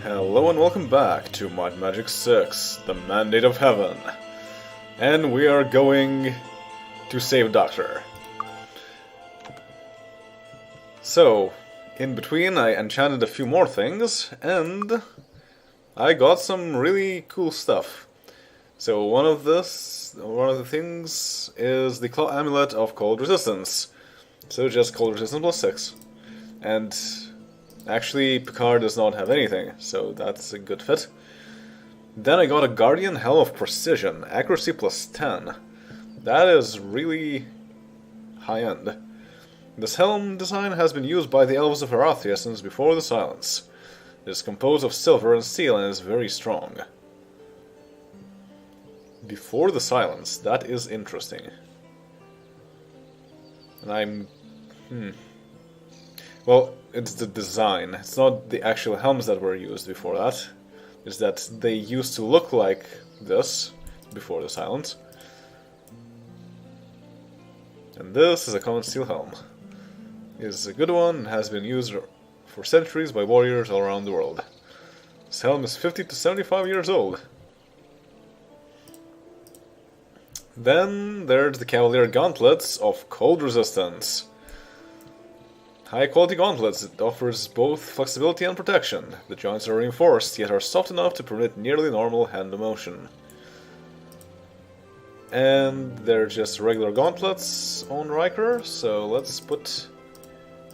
Hello and welcome back to Might and Magic 6, the Mandate of Heaven. And we are going to save Doctor. So, in between I enchanted a few more things, and I got some really cool stuff. So one of the things is the Amulet of Cold Resistance. So just Cold Resistance plus 6. And actually, Picard does not have anything, so that's a good fit. Then I got a Guardian Helm of Precision, accuracy plus 10. That is really high-end. This helm design has been used by the Elves of Erathia since before the Silence. It is composed of silver and steel and is very strong. Before the Silence, that is interesting. And well, it's the design. It's not the actual helms that were used before that. It's that they used to look like this before the Silence. And this is a common steel helm. It is a good one and has been used for centuries by warriors all around the world. This helm is 50 to 75 years old. Then there's the Cavalier Gauntlets of Cold Resistance. High quality gauntlets. It offers both flexibility and protection. The joints are reinforced, yet are soft enough to permit nearly normal hand motion. And they're just regular gauntlets on Riker, so let's put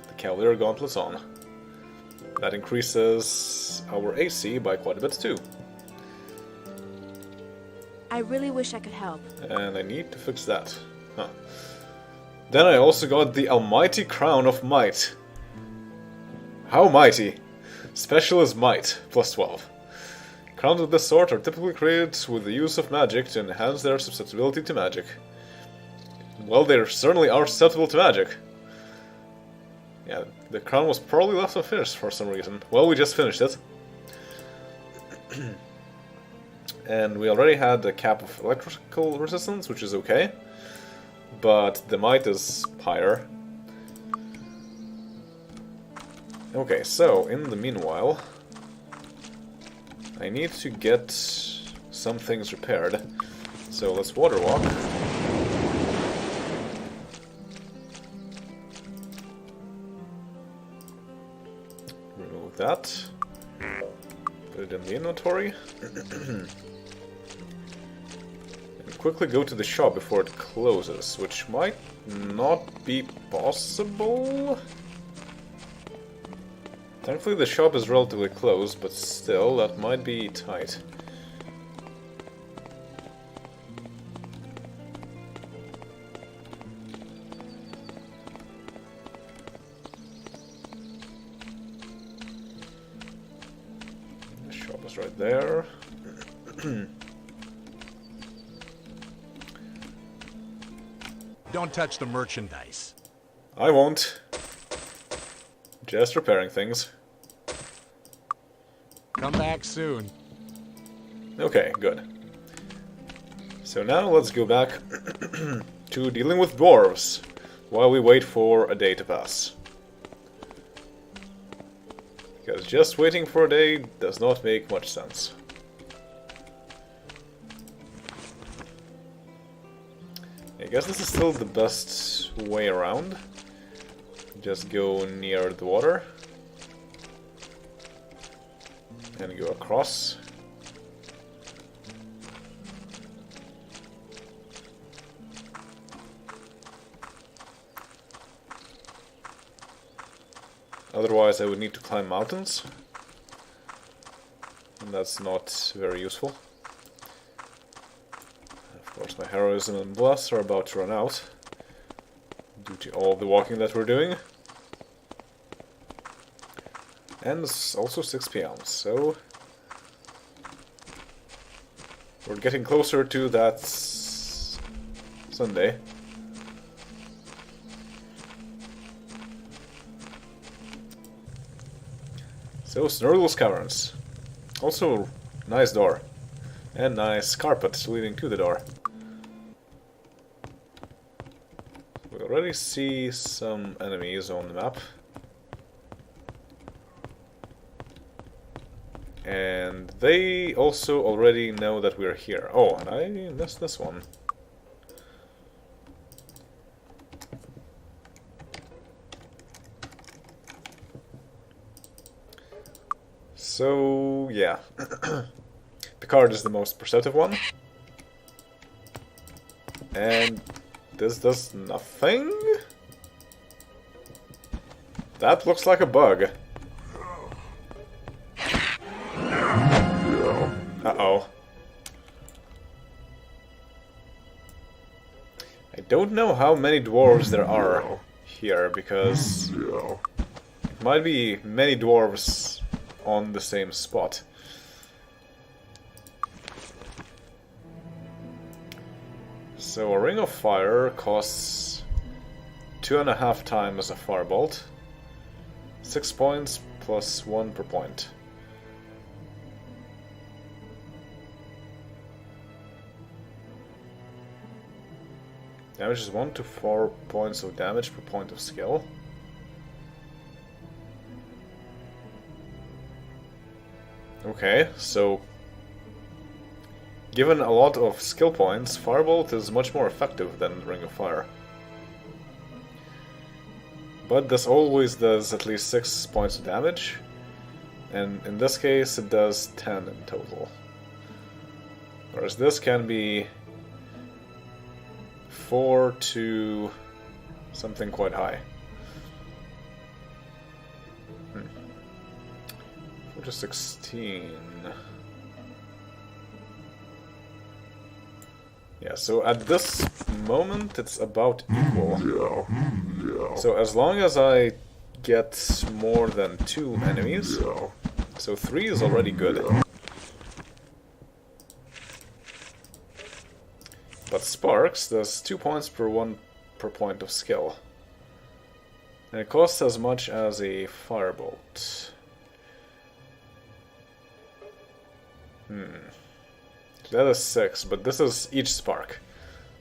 the Cavalier gauntlets on. That increases our AC by quite a bit too. I really wish I could help. And I need to fix that. Then I also got the Almighty Crown of Might. How mighty! Special is Might, plus 12. Crowns of this sort are typically created with the use of magic to enhance their susceptibility to magic. Well, they certainly are susceptible to magic. Yeah, the crown was probably left unfinished for some reason. Well, we just finished it. And we already had a cap of electrical resistance, which is okay. But the might is higher. Okay, so in the meanwhile, I need to get some things repaired. So let's water walk. Remove that. Put it in the inventory. Quickly go to the shop before it closes, which might not be possible. Thankfully the shop is relatively close, but still, that might be tight. The shop is right there. Don't touch the merchandise. I won't. Just repairing things. Come back soon. Okay, good. So now let's go back to dealing with dwarves while we wait for a day to pass. Because just waiting for a day does not make much sense. I guess this is still the best way around. Just go near the water. And go across. Otherwise I would need to climb mountains. And that's not very useful. Of course, my heroism and bless are about to run out due to all the walking that we're doing. And it's also 6 PM, so we're getting closer to that Sunday. So, Snergle's Caverns. Also, nice door. And nice carpet leading to the door. We already see some enemies on the map. And they also already know that we're here. Oh, and I missed this one. So, yeah. Picard is the most perceptive one. And this does nothing? That looks like a bug. Uh-oh. I don't know how many dwarves there are here, because it might be many dwarves on the same spot. So a Ring of Fire costs 2.5 times a Firebolt. 6 points plus 1 per point. Damage is 1 to 4 points of damage per point of skill. Okay, so given a lot of skill points, Firebolt is much more effective than Ring of Fire. But this always does at least 6 points of damage, and in this case it does 10 in total. Whereas this can be 4 to something quite high. 4 to 16. Yeah, so at this moment it's about equal. So as long as I get more than 2 enemies, so 3 is already good. But Sparks does 2 points per point of skill. And it costs as much as a Firebolt. That is 6, but this is each spark.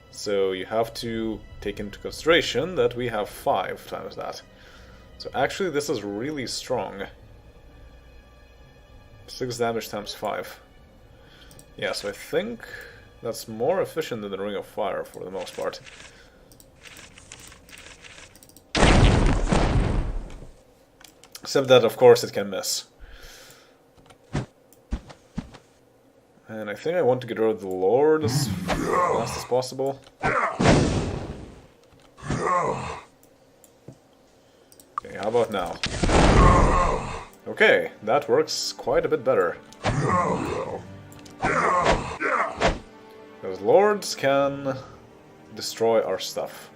So you have to take into consideration that we have 5 times that. So actually this is really strong. 6 damage times 5. Yeah, so I think that's more efficient than the Ring of Fire for the most part. Except that, of course, it can miss. And I think I want to get rid of the Lord as fast as possible. Okay, how about now? Okay, that works quite a bit better. Because Lords can destroy our stuff.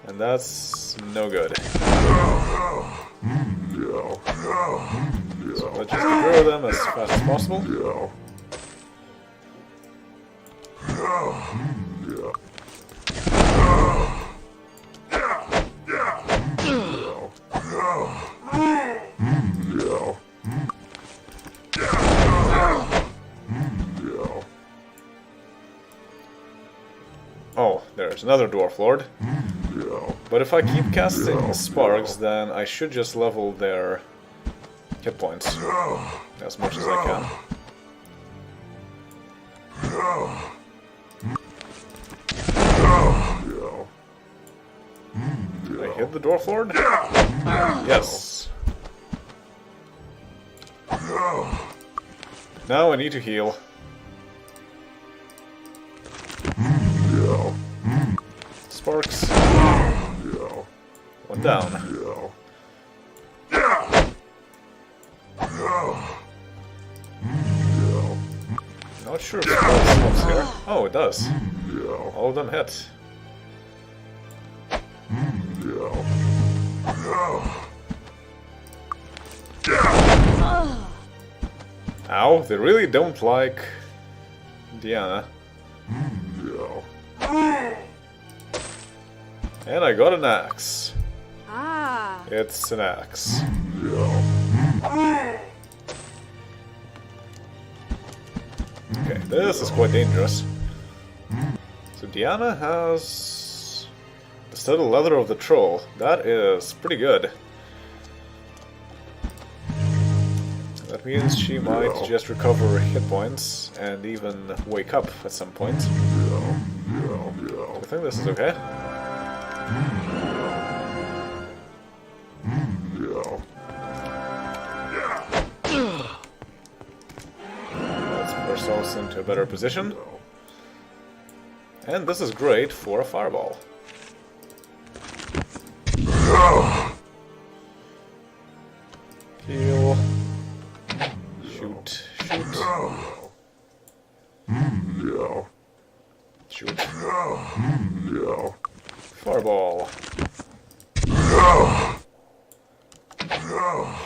And that's no good. So let's just get rid of them as fast as possible. Oh, there's another Dwarf Lord. But if I keep casting Sparks, then I should just level their hit points as much as I can. Did I hit the Dwarf Lord? Yes. Now I need to heal. Sparks. One down. Not sure if Sparks helps here. Oh, it does. All of them hit. Ow, they really don't like Diana. And I got an axe. Ah. It's an axe. Okay, this is quite dangerous. So Diana has the studded leather of the troll. That is pretty good. That means she might just recover hit points and even wake up at some point. I think this is okay. Let's put ourselves into a better position. And this is great for a fireball. Heal. Shoot. Shoot. Shoot. Fireball.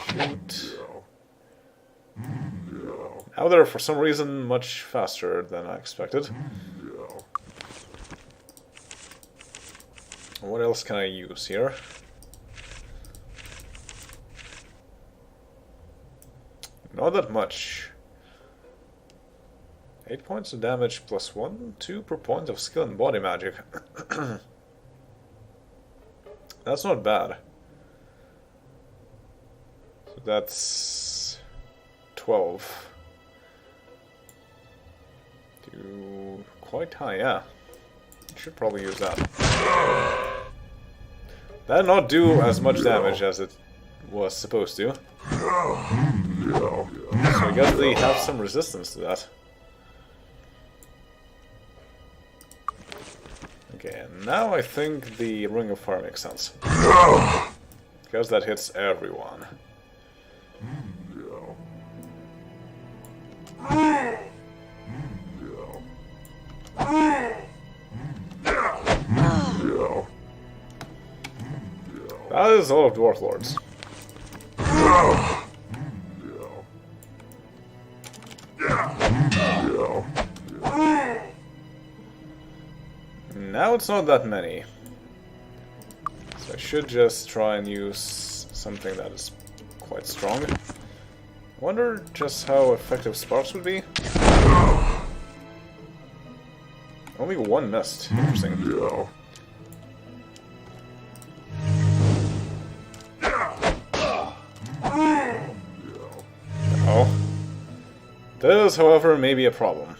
Shoot. Now they're for some reason much faster than I expected. What else can I use here? Not that much. 8 points of damage plus 1, 2 per point of skill and body magic. That's not bad. So that's 12. Quite high, yeah. Should probably use that. That'd not do as much damage as it was supposed to. So I guess they have some resistance to that. Okay, and now I think the Ring of Fire makes sense. Because that hits everyone. That is all of Dwarf Lords. Now it's not that many. So I should just try and use something that is quite strong. I wonder just how effective sparks would be. Only one missed. Interesting. Oh. This, however, may be a problem.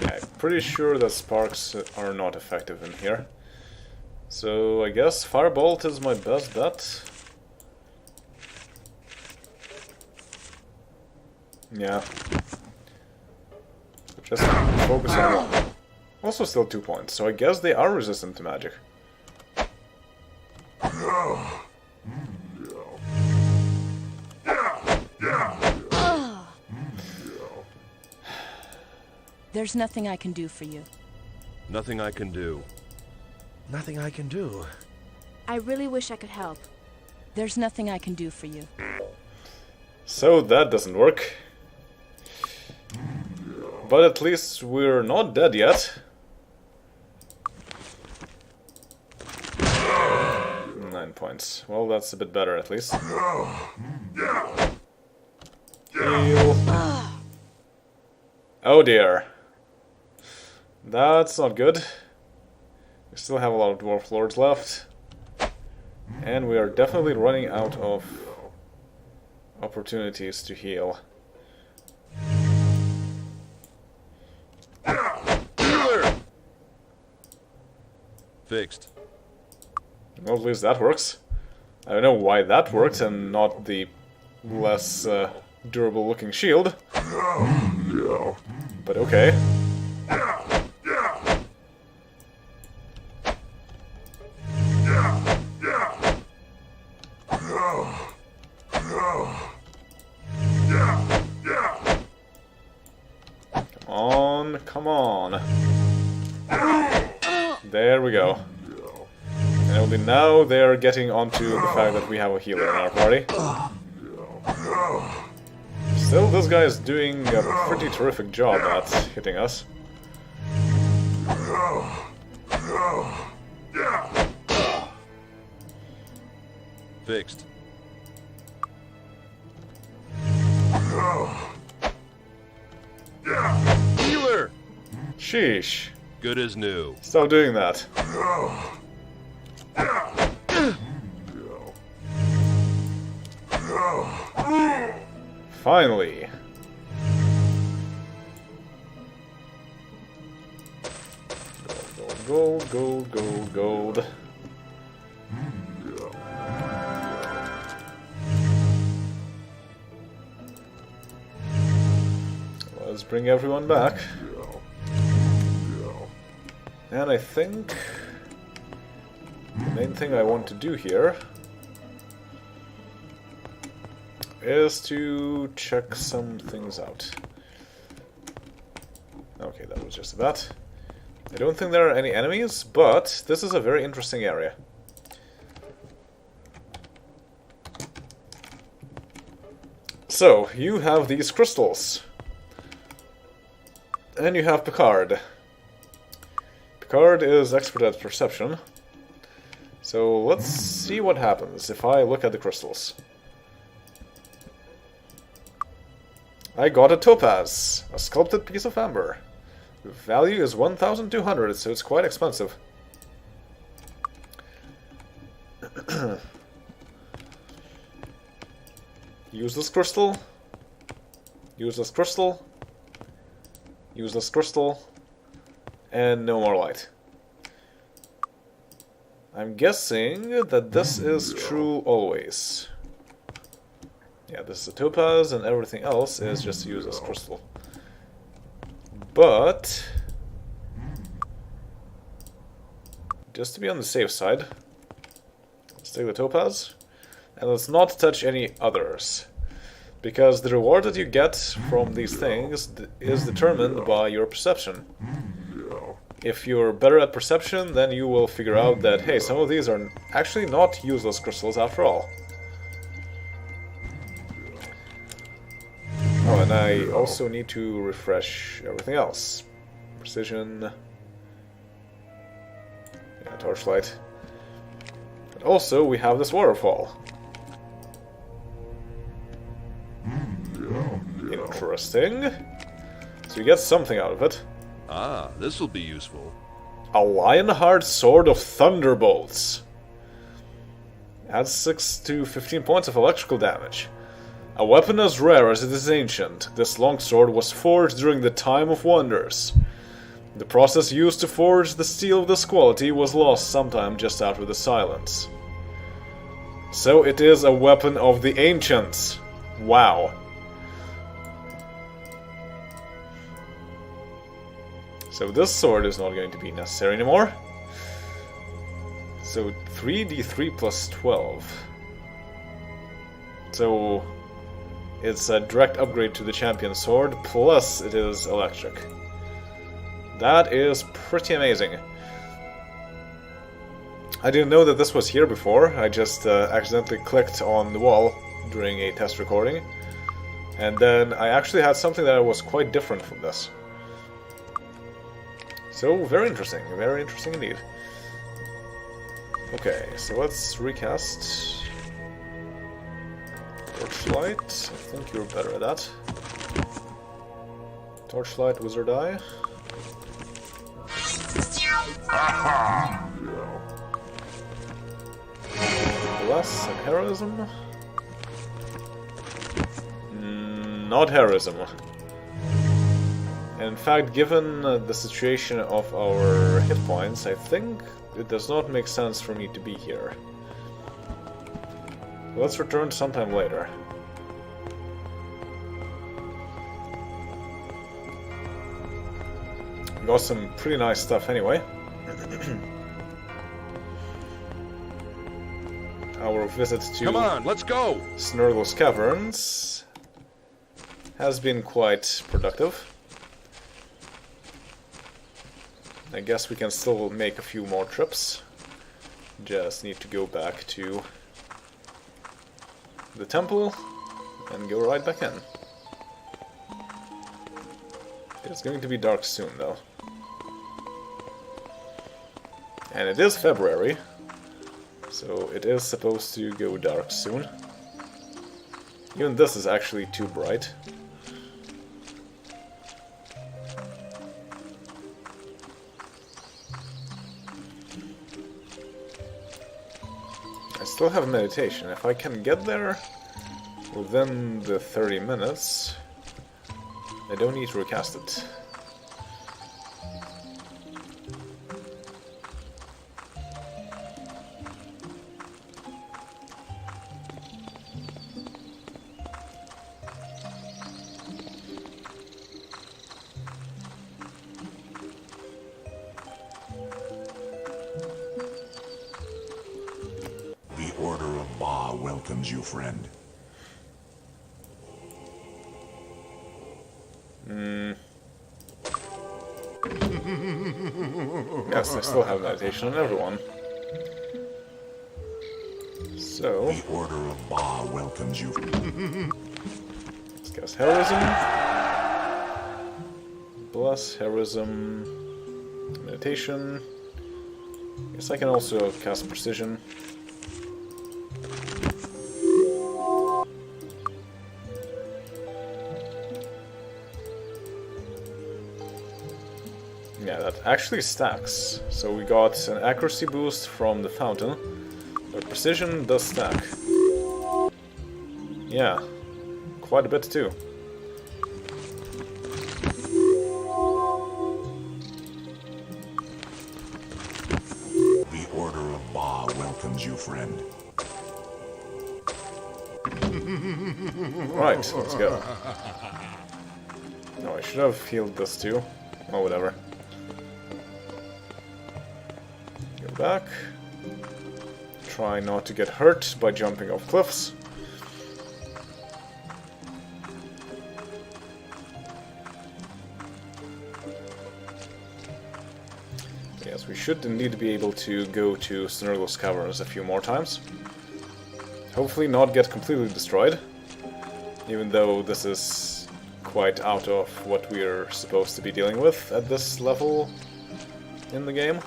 Yeah, I'm pretty sure that sparks are not effective in here. So I guess Firebolt is my best bet. Yeah. Just focus on one. Also still 2 points, so I guess they are resistant to magic. There's nothing I can do for you. Nothing I can do. Nothing I can do. I really wish I could help. There's nothing I can do for you. So that doesn't work. But at least we're not dead yet. 9 points. Well, that's a bit better at least. Heal. Oh dear. That's not good. We still have a lot of Dwarf Lords left. And we are definitely running out of opportunities to heal. Fixed. Well, at least that works. I don't know why that worked and not the less durable looking shield. But okay. Come on. There we go. And only now they're getting onto the fact that we have a healer in our party. Still, this guy is doing a pretty terrific job at hitting us. Fixed. Healer! Sheesh. Good as new. Stop doing that. Finally. Gold, gold, gold, gold. Let's bring everyone back. And I think the main thing I want to do here is to check some things out. Okay, that was just that. I don't think there are any enemies, but this is a very interesting area. So, you have these crystals. And you have Picard. Picard is expert at perception. So let's see what happens if I look at the crystals. I got a topaz, a sculpted piece of amber. The value is 1,200, so it's quite expensive. Use this crystal. Use this crystal. Use this crystal. And no more light. I'm guessing that this is true always. Yeah, this is a topaz, and everything else is just to use this crystal. But just to be on the safe side, let's take the topaz, and let's not touch any others. Because the reward that you get from these things is determined by your perception. If you're better at perception, then you will figure out that, hey, some of these are actually not useless crystals after all. Oh, and I also need to refresh everything else. Precision. Yeah, torchlight. And also, we have this waterfall. Interesting. So you get something out of it. Ah, this will be useful. A Lionheart Sword of Thunderbolts. Adds 6 to 15 points of electrical damage. A weapon as rare as it is ancient, this longsword was forged during the Time of Wonders. The process used to forge the steel of this quality was lost sometime just after the Silence. So it is a weapon of the ancients. Wow. So this sword is not going to be necessary anymore. So 3d3 plus 12. So it's a direct upgrade to the champion sword, plus it is electric. That is pretty amazing. I didn't know that this was here before. I just accidentally clicked on the wall during a test recording. And then I actually had something that was quite different from this. So, very interesting indeed. Okay, so let's recast Torchlight. I think you're better at that. Torchlight, Wizard Eye. Bless and Heroism. Not Heroism. In fact, given the situation of our hit points, I think it does not make sense for me to be here. Let's return sometime later. Got some pretty nice stuff anyway. Our visit to Come on, let's go! Snergle's Caverns has been quite productive. I guess we can still make a few more trips. Just need to go back to the temple and go right back in. It's going to be dark soon, though. And it is February, so it is supposed to go dark soon. Even this is actually too bright. still have meditation. If I can get there within the 30 minutes, I don't need to recast it. Welcomes you, friend. Yes, I still have meditation on everyone. So... The Order of Ba welcomes you. Let's cast Heroism. Bless, Heroism, Meditation. Guess I can also cast Precision. Yeah, that actually stacks. So we got an accuracy boost from the fountain, but precision does stack. Yeah, quite a bit too. The Order of Ba welcomes you, friend. Right, let's go. No, I should have healed this too. Oh, whatever. Go back. Try not to get hurt by jumping off cliffs. Yes, we should indeed be able to go to Snergle's Caverns a few more times. Hopefully not get completely destroyed, even though this is quite out of what we're supposed to be dealing with at this level in the game.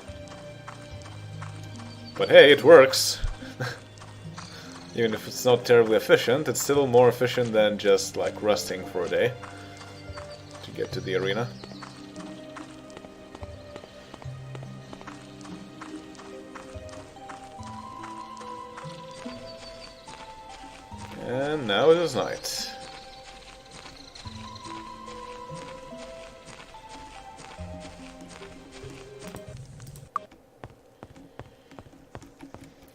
But hey, it works! Even if it's not terribly efficient, it's still more efficient than just like resting for a day to get to the arena. And now it is night.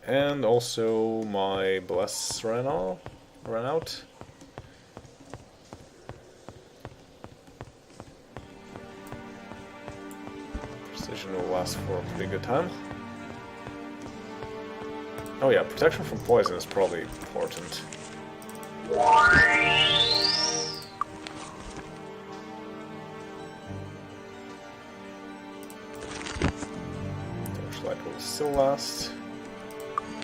And also my bless ran out. Precision will last for a pretty good time. Oh yeah, protection from poison is probably important. Torchlight will still last.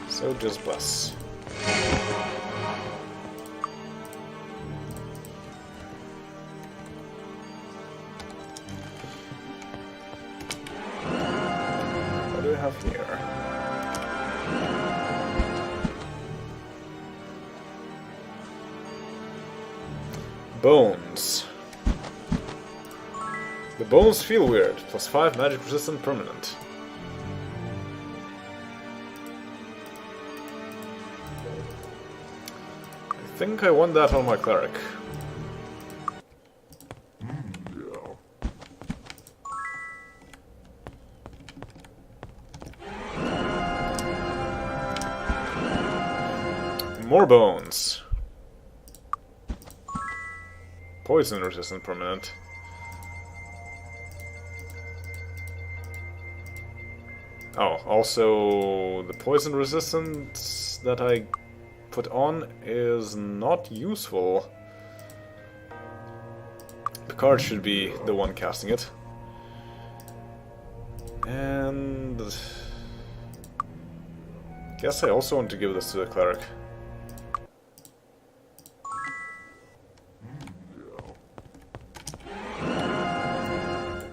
So just bless. What do we have here? Bones. The bones feel weird. +5 magic resistant permanent. I think I want that on my cleric. More bones. Poison resistant permanent. Oh, also the poison resistance that I put on is not useful. The card should be the one casting it. And guess I also want to give this to the cleric.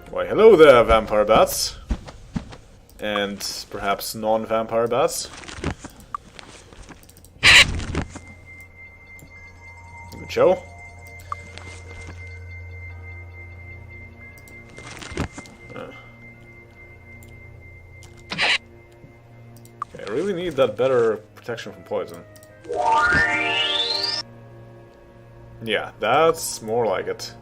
Why, hello there, vampire bats. And perhaps non-vampire bats. Good show. Okay, I really need that better protection from poison. Yeah, that's more like it.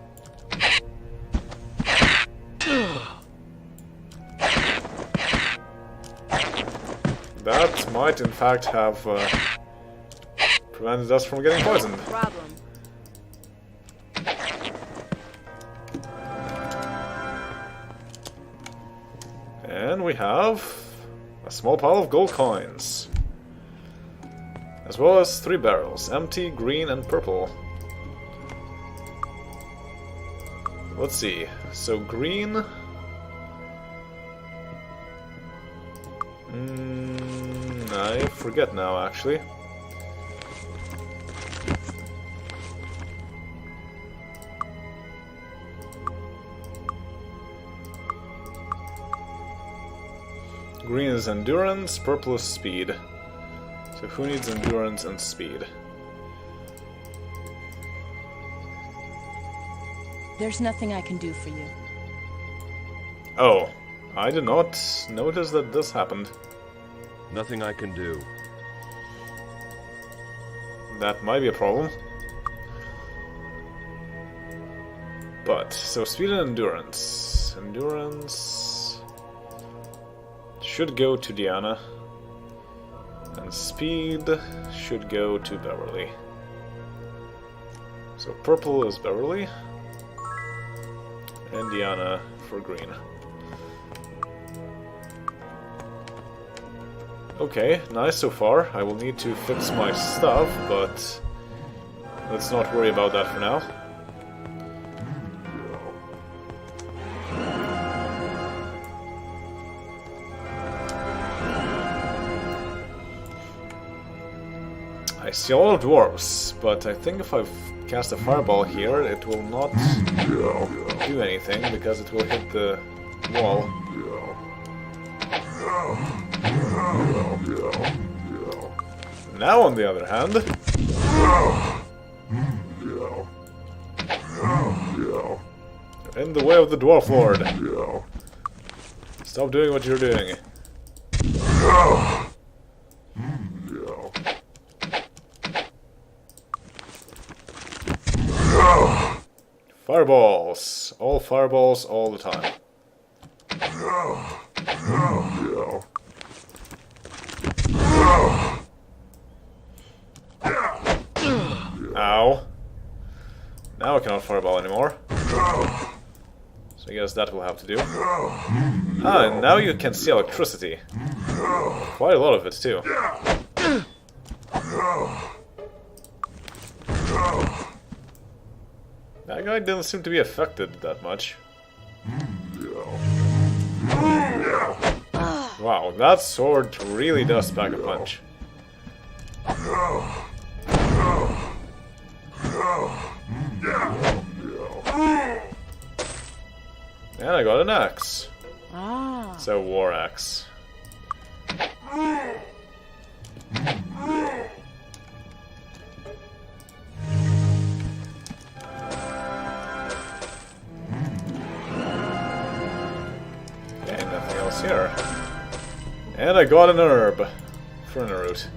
That might in fact have prevented us from getting poisoned. Problem. And we have a small pile of gold coins. As well as 3 barrels, empty, green, and purple. Let's see, so green... I forget now, actually. Green is endurance, purple is speed. So who needs endurance and speed? There's nothing I can do for you. Oh, I did not notice that this happened. Nothing I can do. That might be a problem. But, so speed and endurance. Endurance should go to Diana. And speed should go to Beverly. So purple is Beverly. And Diana for green. Okay, nice so far. I will need to fix my stuff, but let's not worry about that for now. I see a lot of dwarves, but I think if I cast a fireball here, it will not do anything because it will hit the wall. Now, on the other hand, you're in the way of the Dwarf Lord. Stop doing what you're doing. Fireballs. All fireballs all the time. Ow. Now I cannot fireball anymore. So I guess that will have to do. Ah, and now you can see electricity. Quite a lot of it, too. That guy didn't seem to be affected that much. Wow, that sword really does pack a punch. And I got an axe. Ah. It's a war axe. Okay, nothing else here. And I got an herb. Ferner root.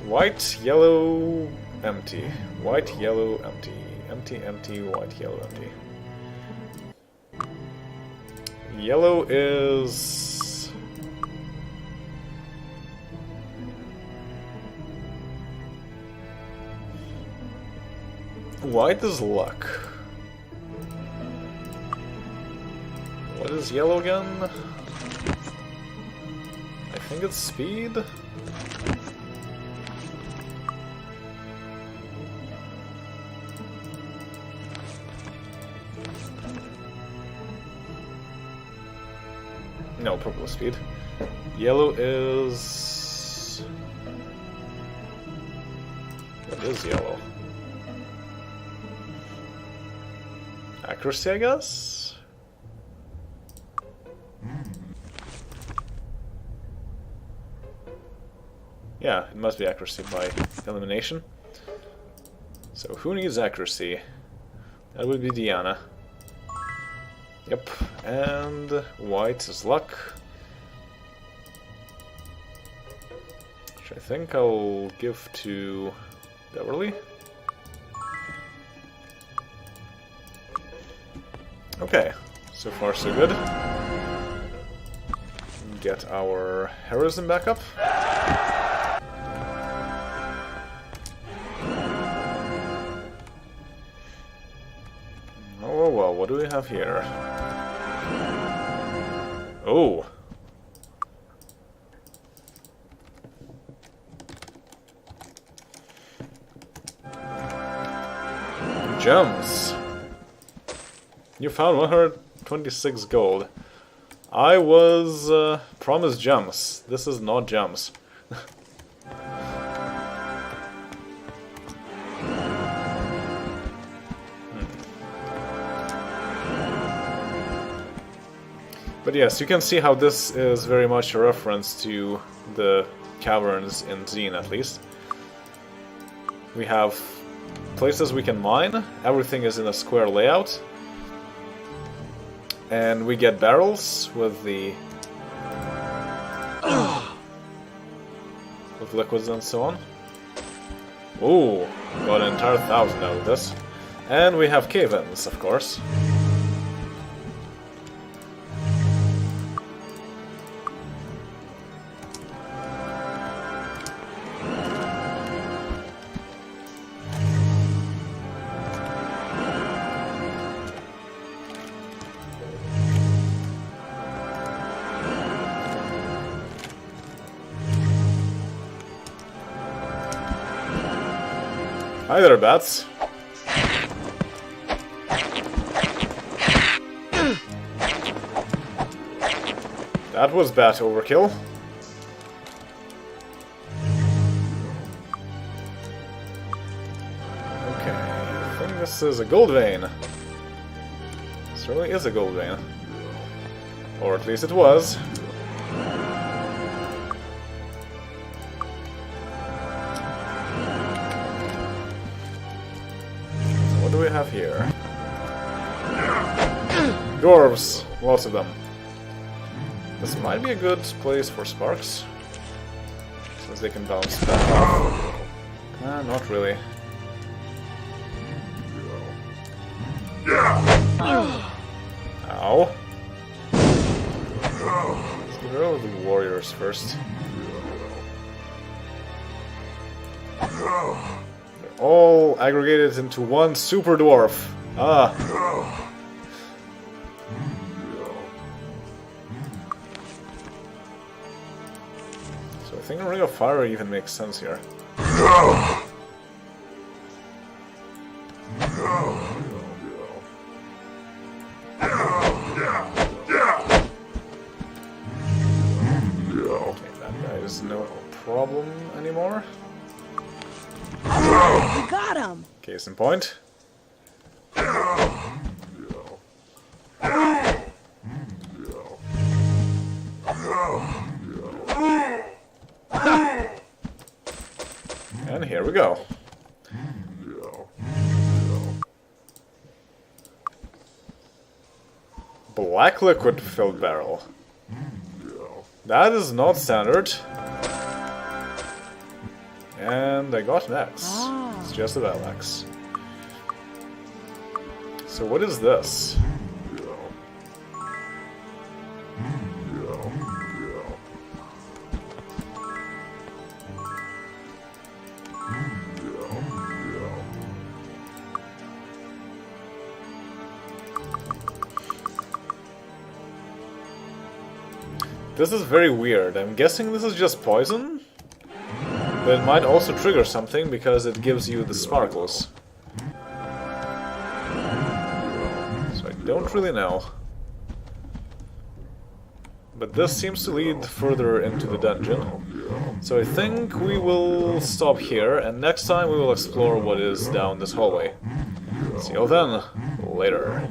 White, yellow, empty. White, yellow, empty. Empty, empty, white, yellow, empty. Yellow is... White is luck. What is yellow again? I think it's speed? No, purple is speed. Yellow is... What is yellow? Accuracy, I guess? Yeah, it must be accuracy by elimination. So who needs accuracy? That would be Diana. Yep, and white is luck. which I think I'll give to Beverly. Okay, so far so good. Get our heroism back up. Oh well, what do we have here? Oh! Gems! You found 126 gold. I was promised gems. This is not gems. But yes, you can see how this is very much a reference to the caverns in XEEN, at least. We have places we can mine. Everything is in a square layout. And we get barrels with the with liquids and so on. Ooh, got an entire 1,000 out of this. And we have cavens, of course. Hi there, bats. That was bat overkill. Okay, I think this is a gold vein. This really is a gold vein. Or at least it was. What do we have here? Dwarves! Lots of them. This might be a good place for sparks, since they can bounce back off. Not really. Ow. Let's get rid of the warriors first. They're all aggregated into one super dwarf. Ah. So I think a ring of fire even makes sense here. Okay, that guy is no problem anymore. You got him! Case in point. And here we go. Black liquid filled barrel. That is not standard. And I got an X. It's just a battle X. So what is this? This is very weird. I'm guessing this is just poison? But it might also trigger something because it gives you the sparkles. So I don't really know. But this seems to lead further into the dungeon. So I think we will stop here, and next time we will explore what is down this hallway. See you all then. Later.